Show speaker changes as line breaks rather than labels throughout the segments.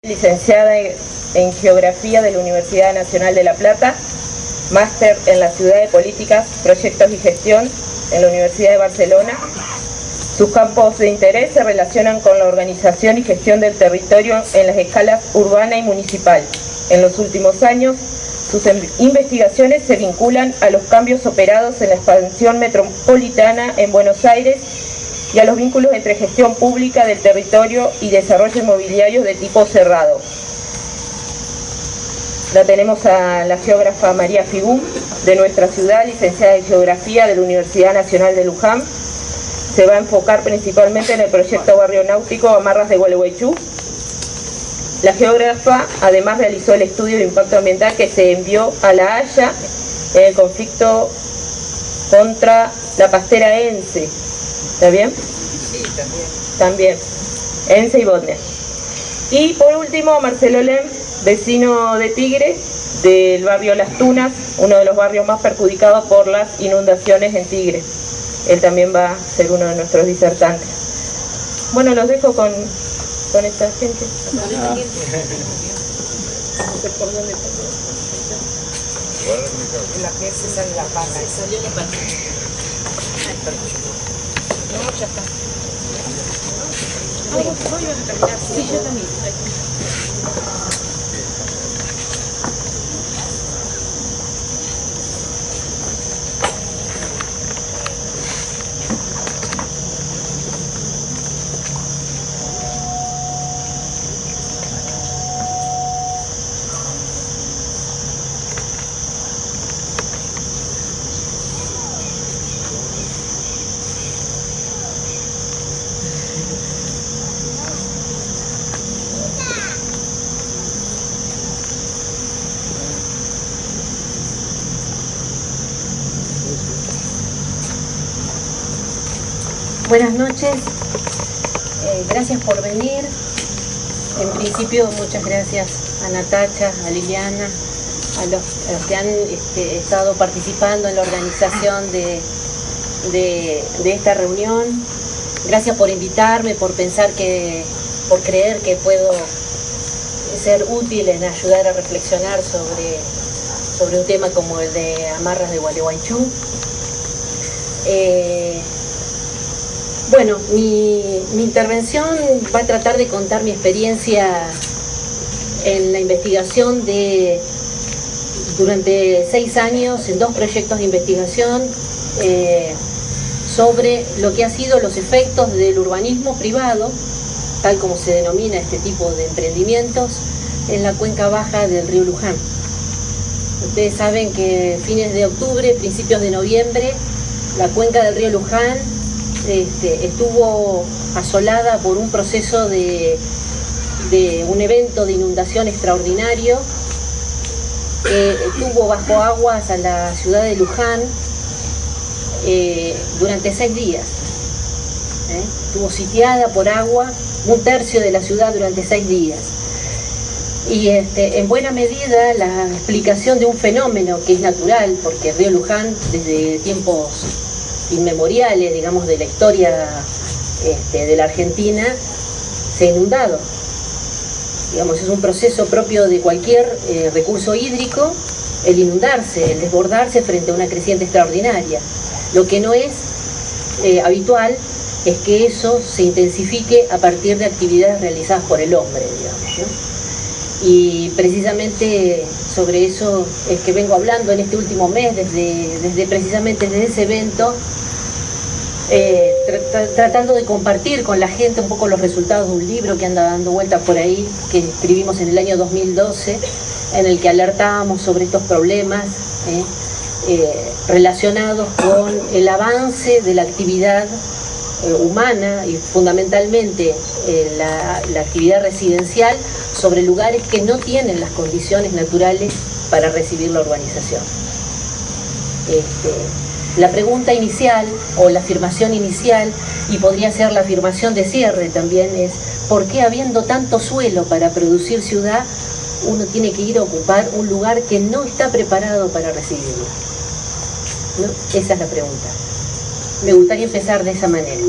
Licenciada en Geografía de la Universidad Nacional de La Plata, máster en la Ciudad de Políticas, Proyectos y Gestión en la Universidad de Barcelona. Sus campos de interés se relacionan con la organización y gestión del territorio en las escalas urbana y municipal. En los últimos años, sus investigaciones se vinculan a los cambios operados en la expansión metropolitana en Buenos Aires y a los vínculos entre gestión pública del territorio y desarrollo inmobiliario de tipo cerrado. La tenemos a la geógrafa María Figú, de nuestra ciudad, licenciada en Geografía de la Universidad Nacional de Luján. Se va a enfocar principalmente en el proyecto Barrio Náutico Amarras de Gualeguaychú. La geógrafa además realizó el estudio de impacto ambiental que se envió a La Haya en el conflicto contra la pastera ENCE. ¿Está bien?
Sí, también.
También. ENCE y Bodner. Y por último, Marcelo Lem, vecino de Tigre, del barrio Las Tunas, uno de los barrios más perjudicados por las inundaciones en Tigre. Él también va a ser uno de nuestros disertantes. Bueno, los dejo con esta gente. No sé por dónde está.
La que se sale la pana. Se salió la pana. No, ya está. Voy a terminar. Sí, yo también.
Buenas noches, gracias por venir. En principio, muchas gracias a Natacha, a Liliana, a los que han estado participando en la organización de esta reunión. Gracias por invitarme, por creer que puedo ser útil en ayudar a reflexionar sobre un tema como el de Amarras de Gualeguaychú. Bueno, mi intervención va a tratar de contar mi experiencia en la investigación durante 6 años en 2 proyectos de investigación sobre lo que han sido los efectos del urbanismo privado, tal como se denomina este tipo de emprendimientos, en la cuenca baja del río Luján. Ustedes saben que fines de octubre, principios de noviembre, la cuenca del río Luján estuvo asolada por un proceso de un evento de inundación extraordinario que tuvo bajo aguas a la ciudad de Luján durante 6 días. Estuvo sitiada por agua un tercio de la ciudad durante 6 días. Y en buena medida la explicación de un fenómeno que es natural, porque el río Luján desde tiempos inmemoriales, digamos, de la historia de la Argentina, se ha inundado. Digamos, es un proceso propio de cualquier recurso hídrico, el inundarse, el desbordarse frente a una creciente extraordinaria. Lo que no es habitual es que eso se intensifique a partir de actividades realizadas por el hombre, digamos, ¿no? Y precisamente sobre eso es que vengo hablando en este último mes, precisamente desde ese evento, tratando de compartir con la gente un poco los resultados de un libro que anda dando vueltas por ahí, que escribimos en el año 2012, en el que alertábamos sobre estos problemas relacionados con el avance de la actividad humana y fundamentalmente la actividad residencial sobre lugares que no tienen las condiciones naturales para recibir la urbanización. La pregunta inicial o la afirmación inicial, y podría ser la afirmación de cierre también, es ¿por qué habiendo tanto suelo para producir ciudad uno tiene que ir a ocupar un lugar que no está preparado para recibirlo? ¿No? Esa es la pregunta. Me gustaría empezar de esa manera.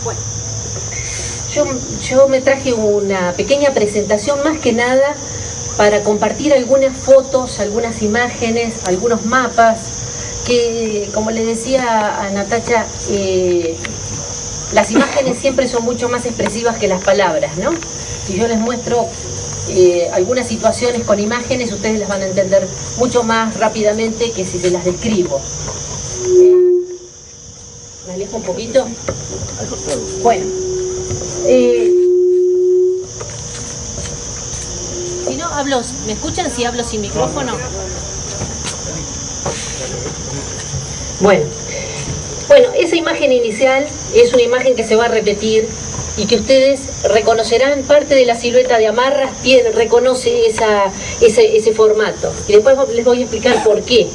Bueno, yo me traje una pequeña presentación, más que nada para compartir algunas fotos, algunas imágenes, algunos mapas, que, como le decía a Natacha, las imágenes siempre son mucho más expresivas que las palabras, ¿no? Si yo les muestro algunas situaciones con imágenes, ustedes las van a entender mucho más rápidamente que si se las describo. ¿Me alejo un poquito? Bueno. Si no, hablo, ¿me escuchan si hablo sin micrófono? Bueno, esa imagen inicial es una imagen que se va a repetir y que ustedes reconocerán parte de la silueta de Amarras, reconoce ese formato. Y después les voy a explicar por qué.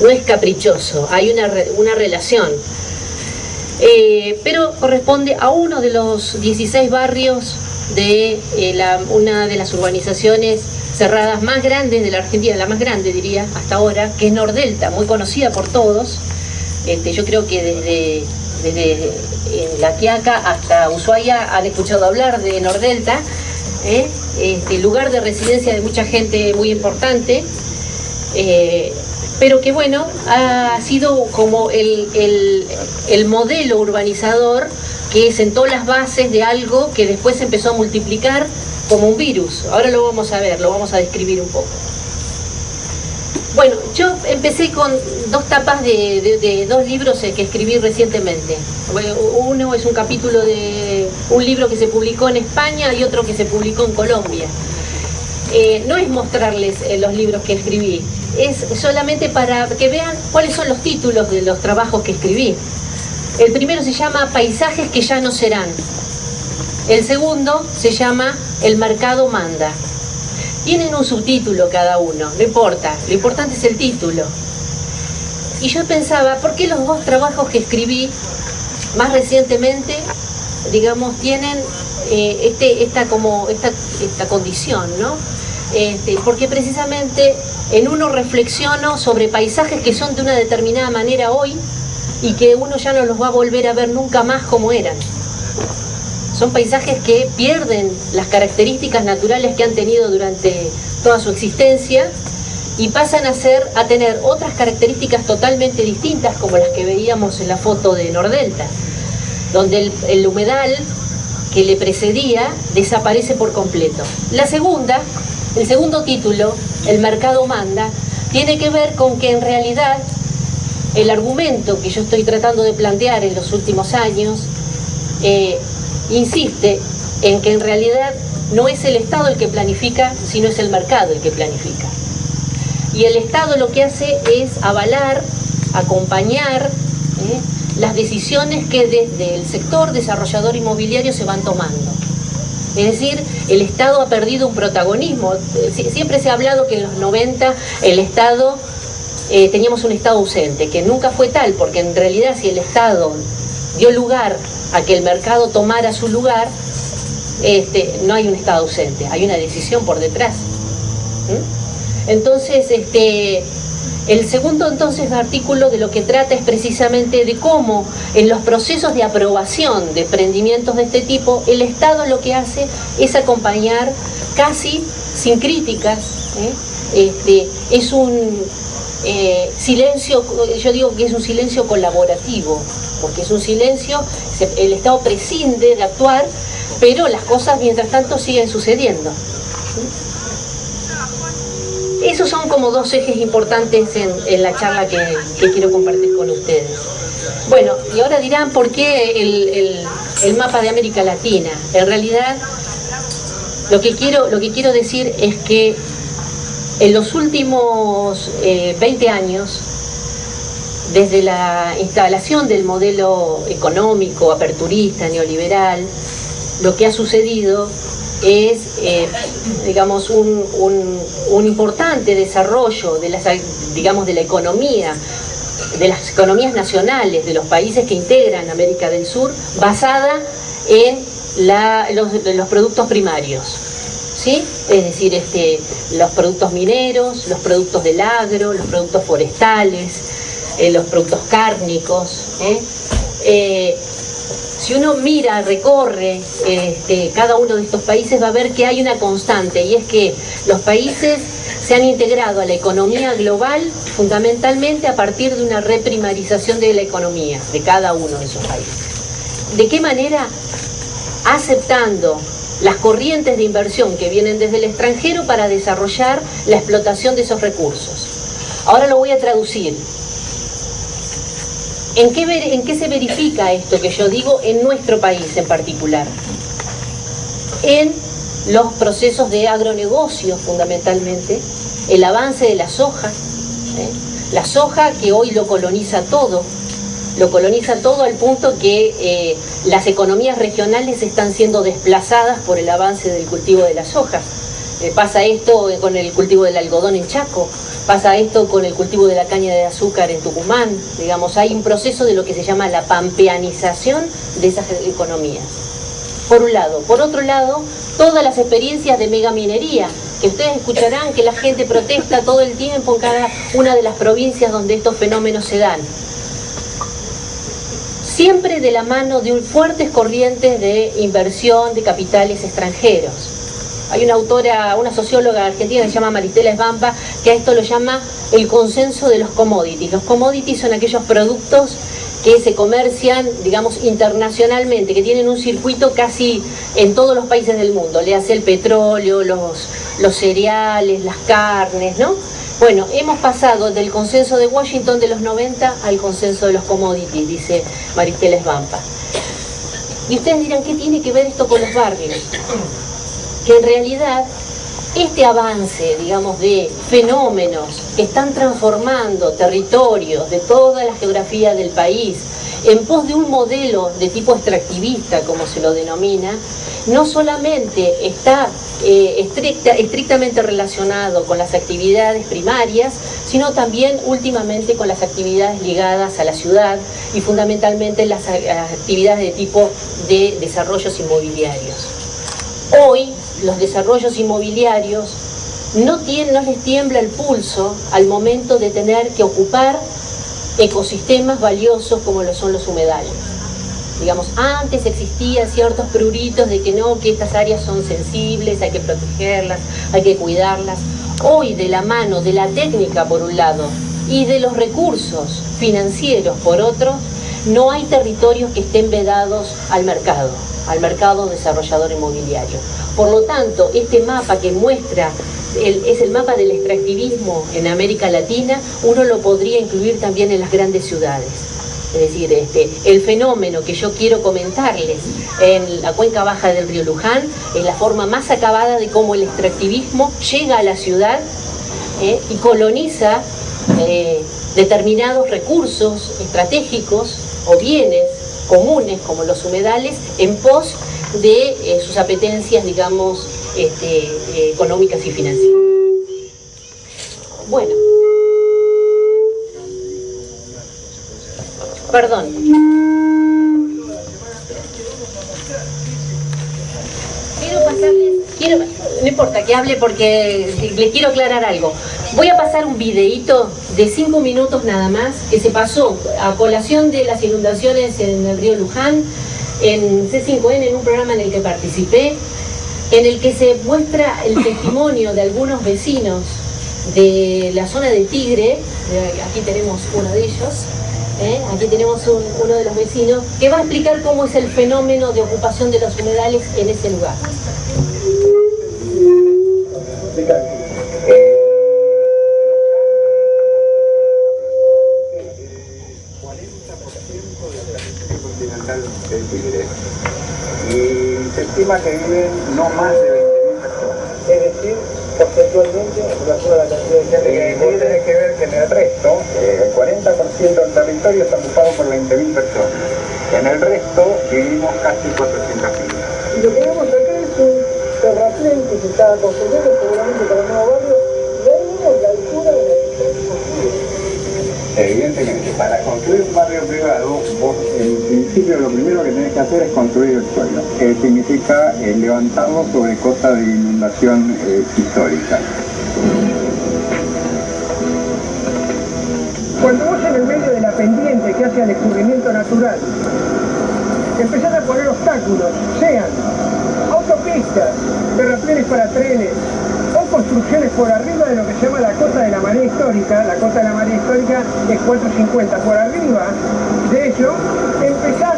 No es caprichoso, hay una relación. Pero corresponde a uno de los 16 barrios de una de las urbanizaciones cerradas más grandes de la Argentina, la más grande diría hasta ahora, que es Nordelta, muy conocida por todos. Yo creo que desde La Quiaca hasta Ushuaia han escuchado hablar de Nordelta, lugar de residencia de mucha gente muy importante, pero que bueno, ha sido como el modelo urbanizador que sentó las bases de algo que después se empezó a multiplicar como un virus. Ahora lo vamos a ver, lo vamos a describir un poco. Bueno, yo empecé con dos tapas de dos libros que escribí recientemente. Uno es un capítulo de un libro que se publicó en España y otro que se publicó en Colombia. No es mostrarles los libros que escribí, es solamente para que vean cuáles son los títulos de los trabajos que escribí. El primero se llama Paisajes que ya no serán. El segundo se llama El mercado manda. Tienen un subtítulo cada uno, no importa, lo importante es el título. Y yo pensaba, ¿por qué los dos trabajos que escribí más recientemente, digamos, tienen esta condición, ¿no? Porque precisamente en uno reflexiono sobre paisajes que son de una determinada manera hoy y que uno ya no los va a volver a ver nunca más como eran. Son paisajes que pierden las características naturales que han tenido durante toda su existencia y pasan a tener otras características totalmente distintas, como las que veíamos en la foto de Nordelta, donde el humedal que le precedía desaparece por completo. El segundo título, El mercado manda, tiene que ver con que en realidad el argumento que yo estoy tratando de plantear en los últimos años insiste en que en realidad no es el Estado el que planifica, sino es el mercado el que planifica. Y el Estado lo que hace es avalar, acompañar las decisiones que desde el sector desarrollador inmobiliario se van tomando. Es decir, el Estado ha perdido un protagonismo. Siempre se ha hablado que en los 90 el Estado, teníamos un Estado ausente, que nunca fue tal, porque en realidad si el Estado dio lugar a que el mercado tomara su lugar, no hay un Estado ausente, hay una decisión por detrás. Entonces, el segundo artículo de lo que trata es precisamente de cómo en los procesos de aprobación de emprendimientos de este tipo, el Estado lo que hace es acompañar casi sin críticas. Es un silencio, yo digo que es un silencio colaborativo, porque es un silencio, el Estado prescinde de actuar, pero las cosas mientras tanto siguen sucediendo. Esos son como dos ejes importantes en la charla que quiero compartir con ustedes. Bueno, y ahora dirán por qué el mapa de América Latina. En realidad, lo que quiero decir es que en los últimos 20 años, desde la instalación del modelo económico, aperturista, neoliberal, lo que ha sucedido es, digamos, un importante desarrollo de la economía, de las economías nacionales de los países que integran América del Sur, basada en los productos primarios, ¿sí? Es decir, los productos mineros, los productos del agro, los productos forestales, los productos cárnicos. Si uno mira, recorre cada uno de estos países, va a ver que hay una constante, y es que los países se han integrado a la economía global fundamentalmente a partir de una reprimarización de la economía de cada uno de esos países. ¿De qué manera? Aceptando las corrientes de inversión que vienen desde el extranjero para desarrollar la explotación de esos recursos. Ahora lo voy a traducir. ¿En qué se verifica esto que yo digo en nuestro país en particular? En los procesos de agronegocio, fundamentalmente, el avance de la soja, la soja que hoy lo coloniza todo al punto que las economías regionales están siendo desplazadas por el avance del cultivo de la soja. Pasa esto con el cultivo del algodón en Chaco, pasa esto con el cultivo de la caña de azúcar en Tucumán. Digamos, hay un proceso de lo que se llama la pampeanización de esas economías. Por un lado. Por otro lado, todas las experiencias de megaminería, que ustedes escucharán que la gente protesta todo el tiempo en cada una de las provincias donde estos fenómenos se dan. Siempre de la mano de fuertes corrientes de inversión de capitales extranjeros. Hay una autora, una socióloga argentina que se llama Maristela Svampa, que a esto lo llama el consenso de los commodities. Los commodities son aquellos productos que se comercian, digamos, internacionalmente, que tienen un circuito casi en todos los países del mundo. Le hace el petróleo, los cereales, las carnes, ¿no? Bueno, hemos pasado del consenso de Washington de los 90 al consenso de los commodities, dice Maristela Svampa. Y ustedes dirán, ¿qué tiene que ver esto con los barrios? Que en realidad este avance, digamos, de fenómenos que están transformando territorios de toda la geografía del país en pos de un modelo de tipo extractivista, como se lo denomina, no solamente está estrictamente relacionado con las actividades primarias, sino también últimamente con las actividades ligadas a la ciudad y fundamentalmente las actividades de tipo de desarrollos inmobiliarios. Hoy los desarrollos inmobiliarios no les tiembla el pulso al momento de tener que ocupar ecosistemas valiosos como lo son los humedales. Digamos, antes existían ciertos pruritos de que no, que estas áreas son sensibles, hay que protegerlas, hay que cuidarlas. Hoy, de la mano de la técnica por un lado y de los recursos financieros por otro, no hay territorios que estén vedados al mercado desarrollador inmobiliario. Por lo tanto, este mapa que muestra es el mapa del extractivismo en América Latina, uno lo podría incluir también en las grandes ciudades. Es decir, el fenómeno que yo quiero comentarles en la cuenca baja del río Luján es la forma más acabada de cómo el extractivismo llega a la ciudad y coloniza determinados recursos estratégicos o bienes comunes como los humedales en pos de sus apetencias, digamos, económicas y financieras. Bueno. Perdón. No importa que hable porque les quiero aclarar algo. Voy a pasar un videíto de 5 minutos nada más que se pasó a colación de las inundaciones en el río Luján, en C5N, en un programa en el que participé, en el que se muestra el testimonio de algunos vecinos de la zona de Tigre. Aquí tenemos uno de ellos. Aquí tenemos uno de los vecinos que va a explicar cómo es el fenómeno de ocupación de los humedales en ese lugar.
Del Tigre, y se estima que viven no más de 20.000 personas. Es decir, porcentualmente, en relación a la cantidad de gente que vos tenés que ver que en el resto, el 40% del territorio está ocupado por 20.000 personas. En el resto vivimos casi 400.000. Lo que vemos acá es un terraplén que se está construyendo seguramente para el nuevo barrio, y ahí vemos la altura de la que se construye. Evidentemente, para construir un barrio privado, vos en principio lo primero que tenés que hacer es construir el suelo. Significa levantarlo sobre cosas de inundación histórica. Cuando vos en el medio de la pendiente que hace al escurrimiento natural
empezar a poner obstáculos, sean autopistas, terraplenes para trenes, o construcciones por arriba de lo que se llama la cota de la marea histórica. La cota de la marea histórica es 450. Por arriba de ello, empezás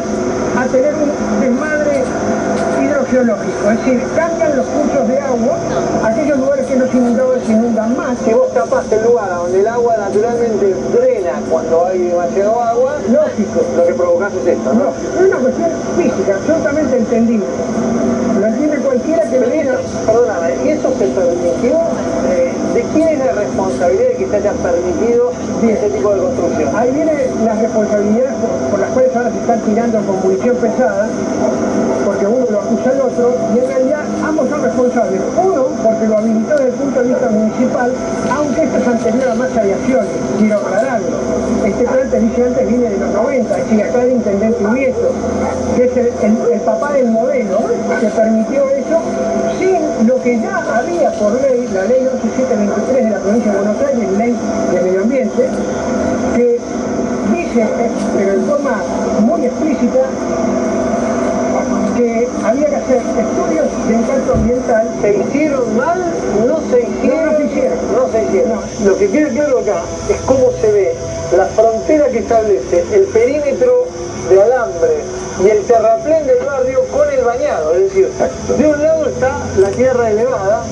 a tener un desmadre hidrogeológico, es decir, cambian los cursos de agua, aquellos lugares que no se inundaban se inundan más.
Si vos tapaste el lugar donde el agua naturalmente drena cuando hay demasiado agua,
Lógico.
lo que provocás es esto, ¿no?
No, es una cuestión física, absolutamente entendible. Lo entiende cualquiera que
Pero
venga.
perdóname, ¿y eso se permitió? ¿De quién es la responsabilidad de que se haya permitido ese tipo de construcción?
Ahí vienen las responsabilidades por las cuales ahora se están tirando con munición pesada, porque uno lo acusa al otro, y en realidad ambos son responsables. Uno, porque lo habilitó desde el punto de vista municipal, aunque esto es anterior a más aviaciones, quiero aclararlo. Este plan, te dije antes, viene de los 90, es decir, acá el intendente Ubieto, que es el papá del modelo, que permitió eso, sin lo que ya había por ley, la ley 11723 de la provincia de Buenos Aires, ley de medio ambiente, que dice, pero en forma muy explícita, que había que hacer estudios de impacto ambiental.
¿Se hicieron mal? No se hicieron.
No se hicieron.
No se hicieron.
No.
Lo que queda claro acá es cómo se ve la frontera que establece el perímetro de alambre y el terraplén del barrio con el bañado. Es decir, de un lado está la tierra elevada,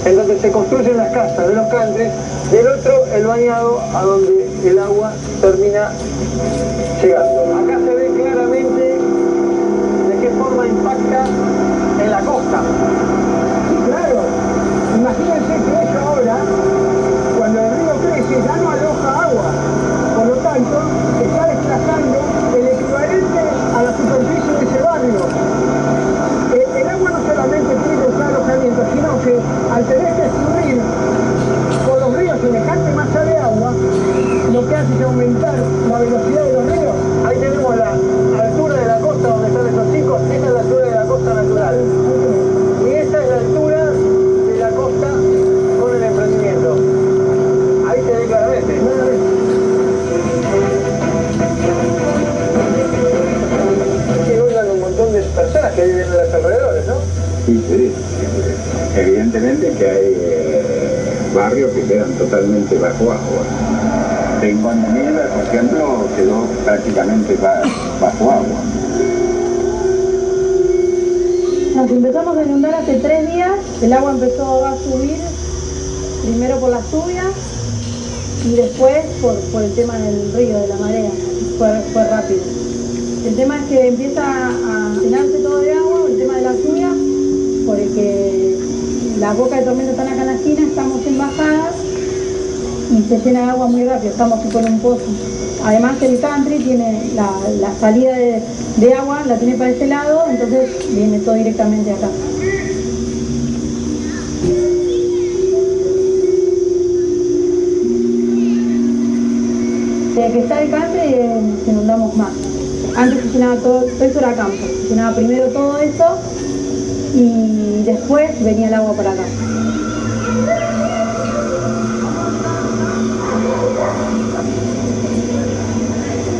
en donde se construyen las casas de los cantres, del otro el bañado, a donde el agua termina llegando. Acá se ve claramente de qué forma impacta en la costa.
Sí, claro. Imagínense que eso ahora, cuando el río crece, ya no aloja agua. Por lo tanto, está desplazando el equivalente a la superficie de ese barrio. El agua no solamente tiene un alojamiento, sino que al tener que subir por los ríos semejante masa de agua, lo que hace es aumentar la velocidad de los ríos.
Ahí tenemos la altura de la costa donde están esos chicos, esa es la altura de la costa natural. Y esta es la altura de la costa con el emprendimiento. Ahí se ve claramente. Aquí inundan un montón de personas que viven en los alrededores, ¿no?
Sí, sí. Evidentemente que hay barrios que quedan totalmente bajo agua. En Condamina, por ejemplo, quedó prácticamente bajo agua.
Nos empezamos a inundar hace 3 días, el agua empezó a subir, primero por las lluvias y después por el tema del río, de la marea, fue rápido. El tema es que empieza a llenarse todo de agua, el tema de la lluvia, porque las bocas de tormenta están acá en la esquina, estamos en bajadas y se llena de agua muy rápido, estamos tipo en un pozo. Además el country tiene la salida de agua, la tiene para este lado, entonces viene todo directamente acá. Desde que está el country nos inundamos más. Antes se llenaba todo eso era campo, se llenaba primero todo eso y después venía el agua para acá.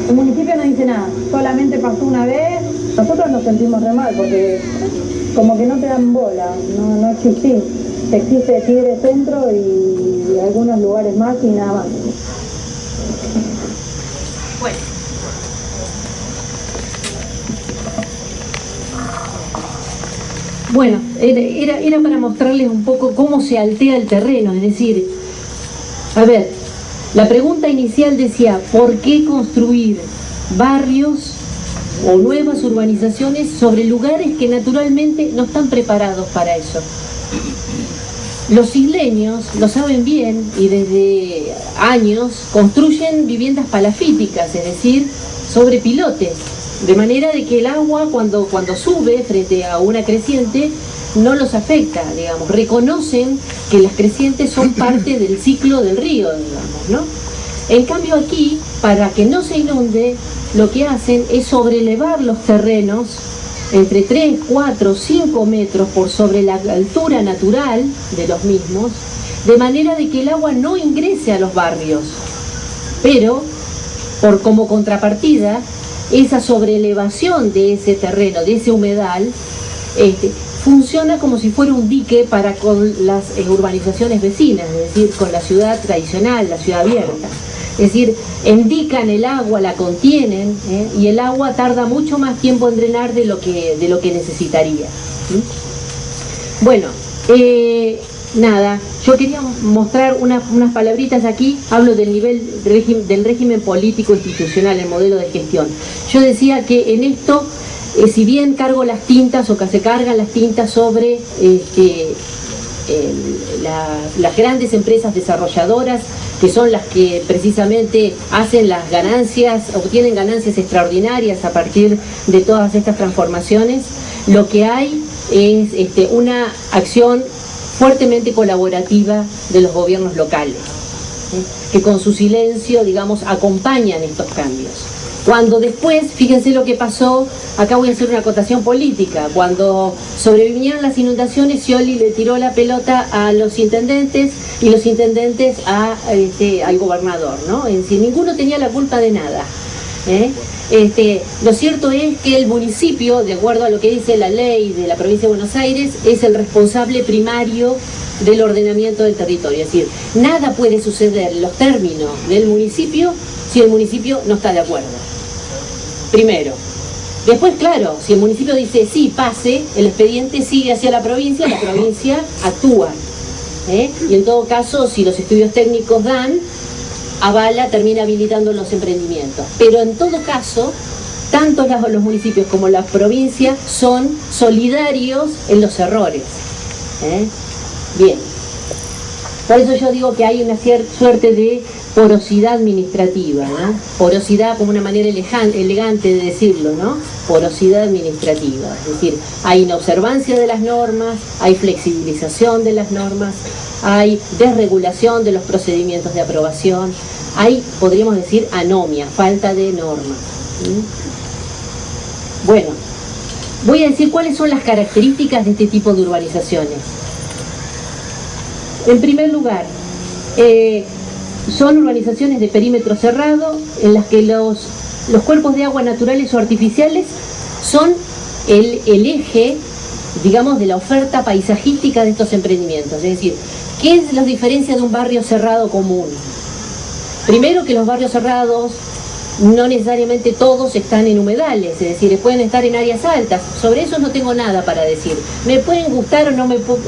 El municipio no dice nada, solamente pasó una vez. Nosotros nos sentimos re mal porque como que no te dan bola, no existís. Existe Tigre Centro y algunos lugares más y nada más.
Bueno, era para mostrarles un poco cómo se altea el terreno, es decir, a ver, la pregunta inicial decía, ¿por qué construir barrios o nuevas urbanizaciones sobre lugares que naturalmente no están preparados para eso? Los isleños lo saben bien y desde años construyen viviendas palafíticas, es decir, sobre pilotes, de manera de que el agua cuando sube frente a una creciente no los afecta, digamos, reconocen que las crecientes son parte del ciclo del río, digamos, ¿no? En cambio aquí, para que no se inunde, lo que hacen es sobrelevar los terrenos entre 3, 4, 5 metros por sobre la altura natural de los mismos, de manera de que el agua no ingrese a los barrios. Pero, como contrapartida, esa sobrelevación de ese terreno, de ese humedal, funciona como si fuera un dique para con las urbanizaciones vecinas, es decir, con la ciudad tradicional, la ciudad abierta. Es decir, endican el agua, la contienen, y el agua tarda mucho más tiempo en drenar de lo que necesitaría. Bueno, nada, yo quería mostrar unas palabritas aquí. Hablo del nivel del régimen político institucional, el modelo de gestión. Yo decía que en esto, si bien cargo las tintas, o que se cargan las tintas sobre las grandes empresas desarrolladoras, que son las que precisamente hacen las ganancias, obtienen ganancias extraordinarias a partir de todas estas transformaciones, lo que hay es una acción fuertemente colaborativa de los gobiernos locales, que con su silencio, digamos, acompañan estos cambios. Cuando después, fíjense lo que pasó, acá voy a hacer una acotación política, cuando sobrevinieron las inundaciones, Scioli le tiró la pelota a los intendentes y los intendentes al gobernador, ¿no? Es decir, ninguno tenía la culpa de nada. Lo cierto es que el municipio, de acuerdo a lo que dice la ley de la provincia de Buenos Aires, es el responsable primario del ordenamiento del territorio. Es decir, nada puede suceder en los términos del municipio si el municipio no está de acuerdo. Primero. Después, claro, si el municipio dice sí, pase, el expediente sigue hacia la provincia actúa. Y en todo caso, si los estudios técnicos dan, avala, termina habilitando los emprendimientos. Pero en todo caso, tanto los municipios como las provincias son solidarios en los errores. Bien. Por eso yo digo que hay una cierta suerte de porosidad administrativa, ¿no? Porosidad como una manera elegante de decirlo, ¿no? Porosidad administrativa. Es decir, hay inobservancia de las normas, hay flexibilización de las normas, hay desregulación de los procedimientos de aprobación, hay, podríamos decir, anomia, falta de normas. Bueno, voy a decir cuáles son las características de este tipo de urbanizaciones. En primer lugar, son urbanizaciones de perímetro cerrado en las que los cuerpos de agua naturales o artificiales son el eje, digamos, de la oferta paisajística de estos emprendimientos. Es decir, ¿qué los diferencia de un barrio cerrado común? Primero, que los barrios cerrados no necesariamente todos están en humedales, es decir, pueden estar en áreas altas. Sobre eso no tengo nada para decir. Me pueden gustar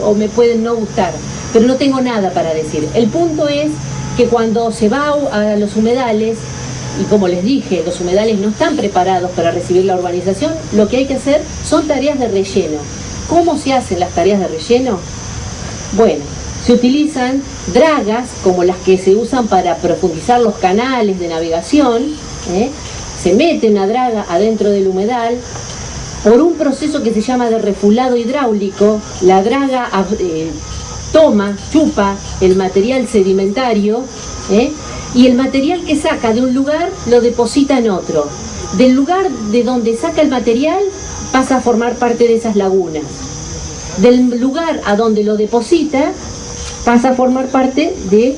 o me pueden no gustar, pero no tengo nada para decir. El punto es que cuando se va a los humedales, y como les dije, los humedales no están preparados para recibir la urbanización, lo que hay que hacer son tareas de relleno. ¿Cómo se hacen las tareas de relleno? Bueno, se utilizan dragas como las que se usan para profundizar los canales de navegación, se mete una draga adentro del humedal. Por un proceso que se llama de refulado hidráulico, la draga chupa el material sedimentario, y el material que saca de un lugar lo deposita en otro. Del lugar de donde saca el material pasa a formar parte de esas lagunas. Del lugar a donde lo deposita pasa a formar parte de